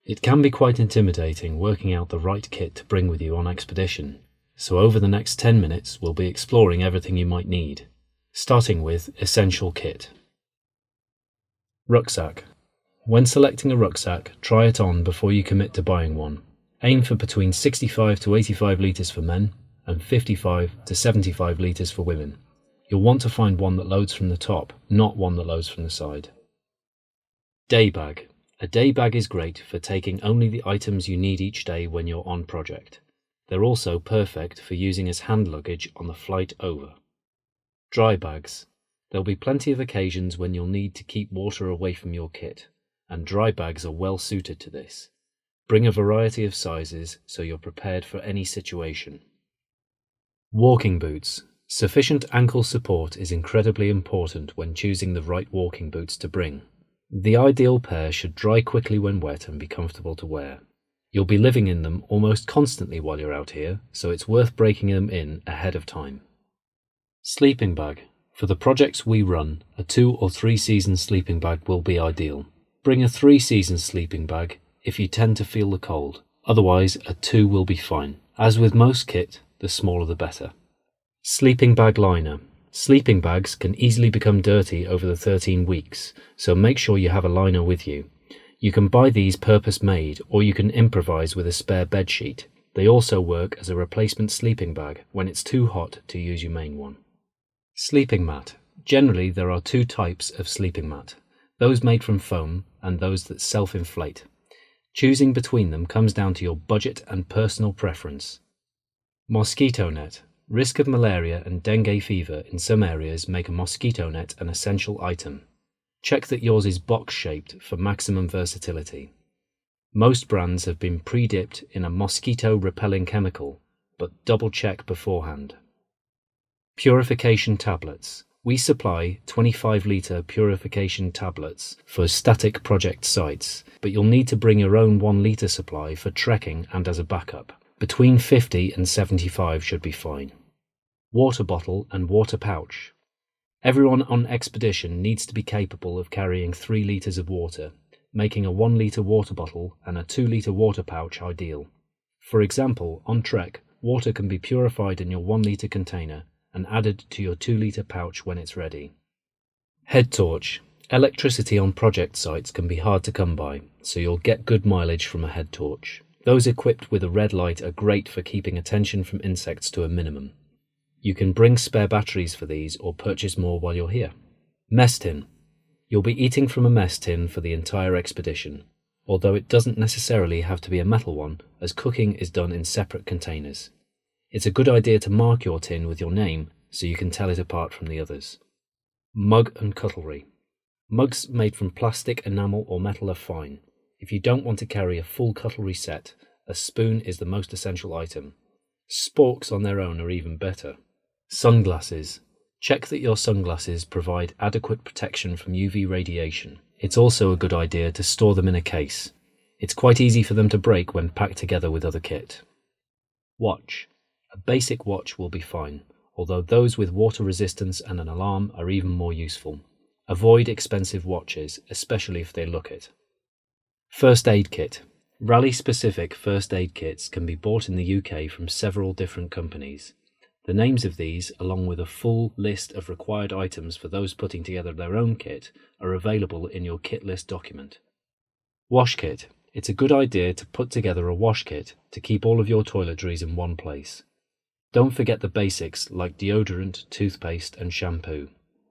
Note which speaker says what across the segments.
Speaker 1: It can be quite intimidating working out the right kit to bring with you on expedition, so over the next 10 minutes we'll be exploring everything you might need, starting with essential kit. Rucksack. When selecting a rucksack, try it on before you commit to buying one. Aim for between 65 to 85 litres for men and 55 to 75 litres for women. You'll want to find one that loads from the top, not one that loads from the side. Day bag. A day bag is great for taking only the items you need each day when you're on project. They're also perfect for using as hand luggage on the flight over. Dry bags. There'll be plenty of occasions when you'll need to keep water away from your kit, and dry bags are well suited to this. Bring a variety of sizes so you're prepared for any situation. Walking boots. Sufficient ankle support is incredibly important when choosing the right walking boots to bring. The ideal pair should dry quickly when wet and be comfortable to wear. You'll be living in them almost constantly while you're out here, so it's worth breaking them in ahead of time. Sleeping bag. For the projects we run, a 2 or 3 season sleeping bag will be ideal. Bring a 3 season sleeping bag if you tend to feel the cold. Otherwise, a 2 will be fine. As with most kit, the smaller the better. Sleeping bag liner. Sleeping bags can easily become dirty over the 13 weeks, so make sure you have a liner with you. You can buy these purpose-made, or you can improvise with a spare bedsheet. They also work as a replacement sleeping bag when it's too hot to use your main one. Sleeping mat. Generally, there are 2 types of sleeping mat, those made from foam and those that self-inflate. Choosing between them comes down to your budget and personal preference. Mosquito net. Risk of malaria and dengue fever in some areas make a mosquito net an essential item. Check that yours is box-shaped for maximum versatility. Most brands have been pre-dipped in a mosquito-repelling chemical, but double-check beforehand. Purification tablets. We supply 25-litre purification tablets for static project sites, but you'll need to bring your own 1-litre supply for trekking and as a backup. Between 50 and 75 should be fine. Water bottle and water pouch. Everyone on expedition needs to be capable of carrying 3 litres of water, making a 1-litre water bottle and a 2-litre water pouch ideal. For example, on trek, water can be purified in your 1-litre container and added to your 2-litre pouch when it's ready. Head torch. Electricity on project sites can be hard to come by, so you'll get good mileage from a head torch. Those equipped with a red light are great for keeping attention from insects to a minimum. You can bring spare batteries for these or purchase more while you're here. Mess tin. You'll be eating from a mess tin for the entire expedition, although it doesn't necessarily have to be a metal one, as cooking is done in separate containers. It's a good idea to mark your tin with your name so you can tell it apart from the others. Mug and cutlery. Mugs made from plastic, enamel or metal are fine. If you don't want to carry a full cutlery set, a spoon is the most essential item. Sporks on their own are even better. Sunglasses. Check that your sunglasses provide adequate protection from UV radiation. It's also a good idea to store them in a case. It's quite easy for them to break when packed together with other kit. Watch. A basic watch will be fine, although those with water resistance and an alarm are even more useful. Avoid expensive watches, especially if they look it. First aid kit. Raleigh-specific first aid kits can be bought in the UK from several different companies. The names of these, along with a full list of required items for those putting together their own kit, are available in your kit list document. Wash kit. It's a good idea to put together a wash kit to keep all of your toiletries in one place. Don't forget the basics like deodorant, toothpaste and shampoo.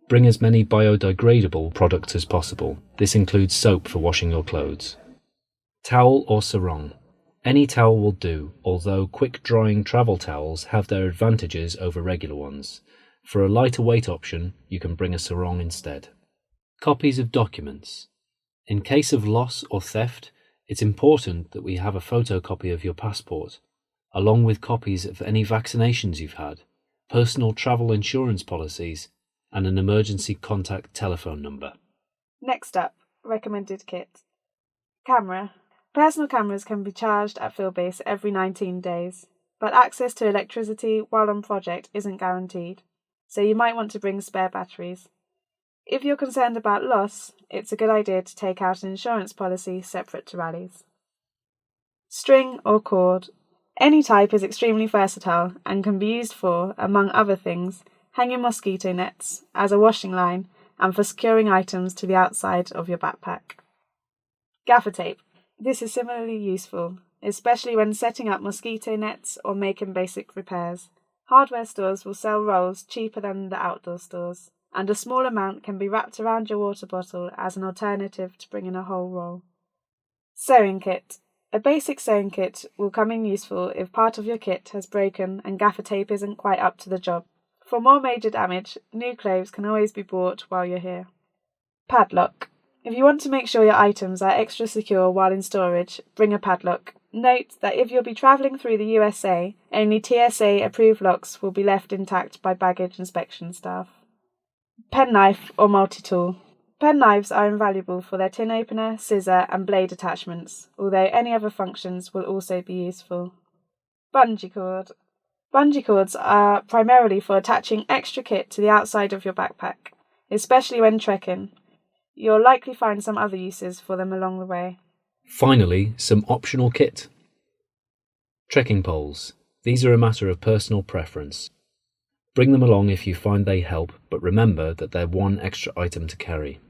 Speaker 1: Bring as many biodegradable products as possible. This includes soap for washing your clothes. Towel or sarong. Any towel will do, although quick-drying travel towels have their advantages over regular ones. For a lighter weight option, you can bring a sarong instead. Copies of documents. In case of loss or theft, it's important that we have a photocopy of your passport, along with copies of any vaccinations you've had, personal travel insurance policies, and an emergency contact telephone number.
Speaker 2: Next up, recommended kit. Camera. Personal cameras can be charged at field base every 19 days, but access to electricity while on project isn't guaranteed, so you might want to bring spare batteries. If you're concerned about loss, it's a good idea to take out an insurance policy separate to rallies. String or cord. Any type is extremely versatile and can be used for, among other things, hanging mosquito nets, as a washing line, and for securing items to the outside of your backpack. Gaffer tape. This is similarly useful, especially when setting up mosquito nets or making basic repairs. Hardware stores will sell rolls cheaper than the outdoor stores, and a small amount can be wrapped around your water bottle as an alternative to bringing a whole roll. Sewing kit. A basic sewing kit will come in useful if part of your kit has broken and gaffer tape isn't quite up to the job. For more major damage, new clothes can always be bought while you're here. Padlock. If you want to make sure your items are extra secure while in storage, bring a padlock. Note that if you'll be travelling through the USA, only TSA approved locks will be left intact by baggage inspection staff. Penknife or multi-tool. Penknives are invaluable for their tin opener, scissor and blade attachments, although any other functions will also be useful. Bungee cord. Bungee cords are primarily for attaching extra kit to the outside of your backpack, especially when trekking. You'll likely find some other uses for them along the way.
Speaker 1: Finally, some optional kit. Trekking poles. These are a matter of personal preference. Bring them along if you find they help, but remember that they're one extra item to carry.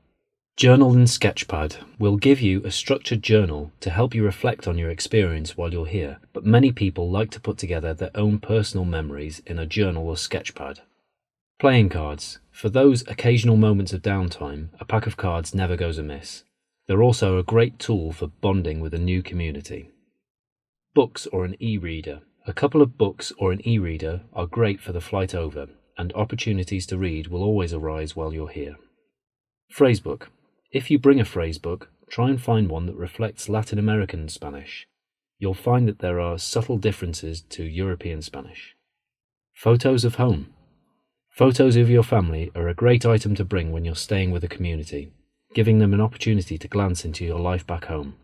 Speaker 1: Journal and sketchpad will give you a structured journal to help you reflect on your experience while you're here, but many people like to put together their own personal memories in a journal or sketchpad. Playing cards. For those occasional moments of downtime, a pack of cards never goes amiss. They're also a great tool for bonding with a new community. Books or an e-reader. A couple of books or an e-reader are great for the flight over, and opportunities to read will always arise while you're here. Phrasebook. If you bring a phrasebook, try and find one that reflects Latin American Spanish. You'll find that there are subtle differences to European Spanish. Photos of home. Photos of your family are a great item to bring when you're staying with a community, giving them an opportunity to glance into your life back home.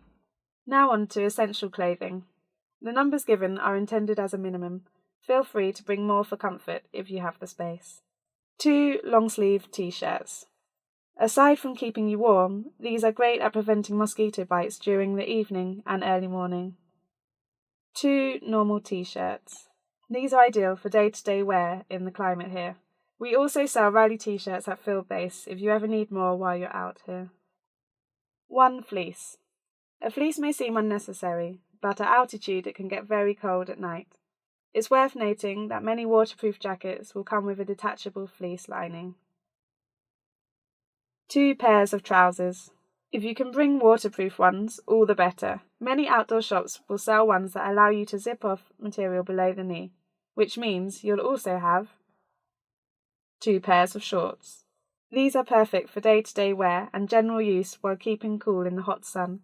Speaker 2: Now on to essential clothing. The numbers given are intended as a minimum. Feel free to bring more for comfort if you have the space. 2 long-sleeve t-shirts. Aside from keeping you warm, these are great at preventing mosquito bites during the evening and early morning. 2 normal t-shirts. These are ideal for day-to-day wear in the climate here. We also sell Raleigh t-shirts at field base if you ever need more while you're out here. 1 fleece. A fleece may seem unnecessary, but at altitude it can get very cold at night. It's worth noting that many waterproof jackets will come with a detachable fleece lining. 2 pairs of trousers. If you can bring waterproof ones, all the better. Many outdoor shops will sell ones that allow you to zip off material below the knee, which means you'll also have 2 pairs of shorts. These are perfect for day-to-day wear and general use while keeping cool in the hot sun.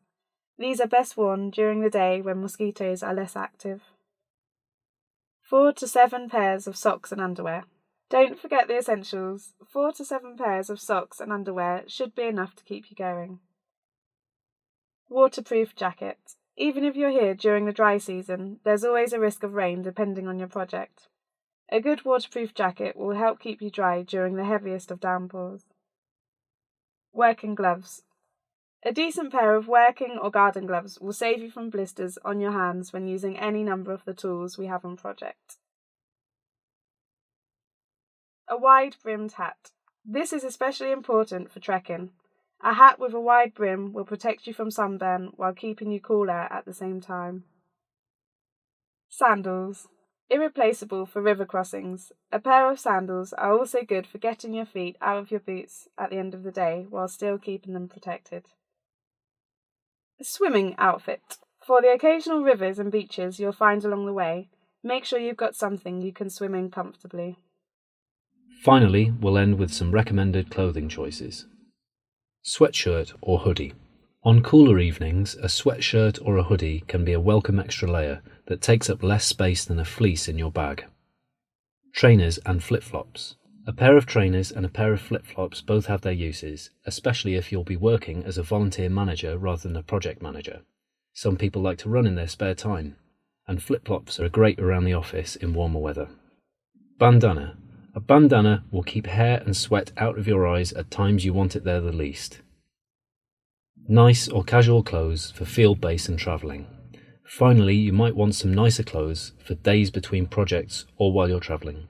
Speaker 2: These are best worn during the day when mosquitoes are less active. 4 to 7 pairs of socks and underwear. Don't forget the essentials. 4 to 7 pairs of socks and underwear should be enough to keep you going. Waterproof jacket. Even if you're here during the dry season, there's always a risk of rain depending on your project. A good waterproof jacket will help keep you dry during the heaviest of downpours. Working gloves. A decent pair of working or garden gloves will save you from blisters on your hands when using any number of the tools we have on project. A wide-brimmed hat. This is especially important for trekking. A hat with a wide brim will protect you from sunburn while keeping you cooler at the same time. Sandals. Irreplaceable for river crossings. A pair of sandals are also good for getting your feet out of your boots at the end of the day while still keeping them protected. A swimming outfit. For the occasional rivers and beaches you'll find along the way, make sure you've got something you can swim in comfortably.
Speaker 1: Finally, we'll end with some recommended clothing choices. Sweatshirt or hoodie. On cooler evenings, a sweatshirt or a hoodie can be a welcome extra layer that takes up less space than a fleece in your bag. Trainers and flip-flops. A pair of trainers and a pair of flip-flops both have their uses, especially if you'll be working as a volunteer manager rather than a project manager. Some people like to run in their spare time, and flip-flops are great around the office in warmer weather. Bandana. A bandana will keep hair and sweat out of your eyes at times you want it there the least. Nice or casual clothes for field base and travelling. Finally, you might want some nicer clothes for days between projects or while you're travelling.